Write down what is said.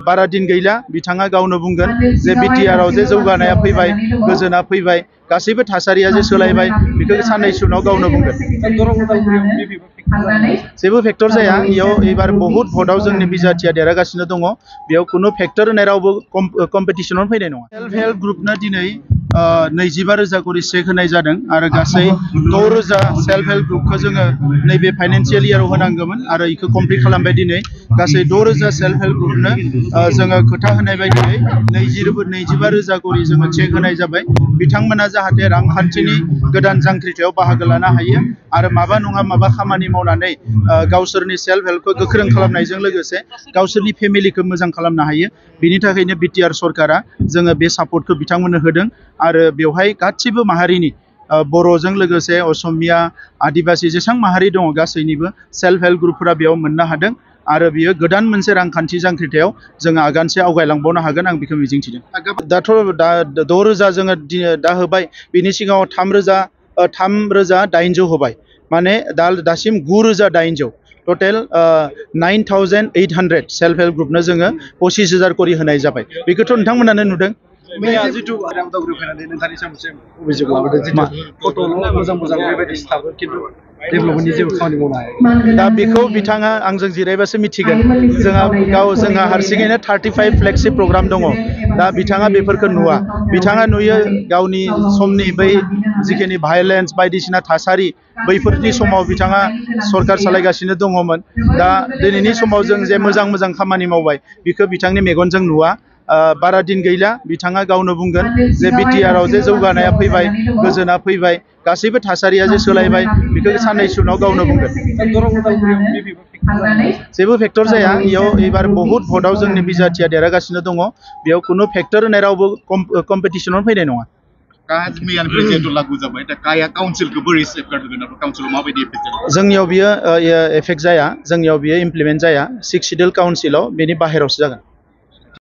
बारा दिन गैला बिथाङा गावनो बुंगोन जे बिटिआर आव जे जौगानाया फैबाय गोजोना फैबाय गासैबो थासारिया जे सोलायबाय बेखौ साननैसो उनाव गावनो बुंगोन जेबो फेक्टर जाया इयाव एबार बहुत भटआव जोंनि बिजाथिया देरहागासिनो दङ बेयाव खुनु फेक्टर होनाय रावबो कम्पिटिशनाव फैनाय नङा सेल्फ हेल्प ग्रुपनो दिनै 25,000 करि चेक होनाय जादों आरो गासै 6,000 सेल्फ हेल्प ग्रुपखौ जोङो नैबे फाइनान्सियेल इयाराव होनांगौमोन आरो इखौ कमप्लिट खालामबाय दिनै गासै 6,000 सेल्फ हेल्प ग्रुपनो जोङो खोथा होनाय बायदियै 25,000 करि जोङो चेक होनाय जाबाय बिथांमोना जाहाथे रांखान्थिनि गोदान जांख्रिथायाव बाहागो लानो हायो आरो माबा नङा माबा खामानि मावनानै गावसोरनि सेल्फ हेल्पखौ गोख्रों खालामनायजों लोगोसे गावसोरनि फेमिलिखौ मोजां खालामनो हायो बिनि थाखायनो बिटिआर सरकारा जोङो बे सापर्टखौ बिथांमोननो होदों आरो बेवहाय गासिबो माहारिनि बर'जों लोगोसे असमिया आदिबासि जेसेबां माहारि दङ गासैनिबो सेल्फ हेल्प ग्रुपफोरा बेयाव मोननो हादों आरो बियो गोदान मोनसे रांखान्थि जांख्रिथायाव जोङो आगानसे आवगायलांबावनो हागोन आं बेखौ मिजिंथिदों दाथ' 6,000 जोङो दा होबाय बिनि सिगाङाव 3,800 होबाय माने दासिम 9,800 टटेल 9,800 सेल्फ हेल्प ग्रुपनो जोङो 25,000 करि होनाय जाबाय बेखौथ' नोंथांमोनानो नुदों मैया जितु उदालगुरि फैनानै नोंथांनि सायाव अभियोग लाबोदों जितु फट'ल' मोजां बेबायदि स्टाफफोर खिन्थु डेभेलपमेन्टनि जेबो खामानि मावनो हाया दा बेखौ बिथाङा आंजों जिरायबासो मिथिगोन जोंहा हारसिङैनो 35 फ्लेक्सि प्रग्राम दङ दा बिथाङा बेफोरखौ नुवा बिथाङा नुयो गावनि समनि बै जिखिनि भायलेन्स बायदिसिना थासारि बैफोरनि समाव बिथाङा सरकार सालायगासिनो दङमोन दा दिनैनि समाव जों जे मोजां खामानि मावबाय बेखौ बिथांनि मेगनजों नुवा बारा दिन गैला बिथाङा गावनो बुंगोन जे बिटिआर आव जे जौगानाया फैबाय गोजोना फैबाय गासैबो थासारिया जे सोलायबाय बेखौ साननैसो उनाव गावनो बुंगोन जेबो फेक्टर जाया इयाव एबार बहुत भटआव जोंनि बिजाथिया देरहागासिनो दङ बेयाव खुनु फेक्टर होनाय रावबो कम्पिटिशनाव फैनाय नङा जोंनियाव बियो एफेक्ट जाया जोंनियाव बियो इमप्लिमेन्ट जाया 6 सिडिउल काउन्सिलाव बेनि बाहेरावसो जागोन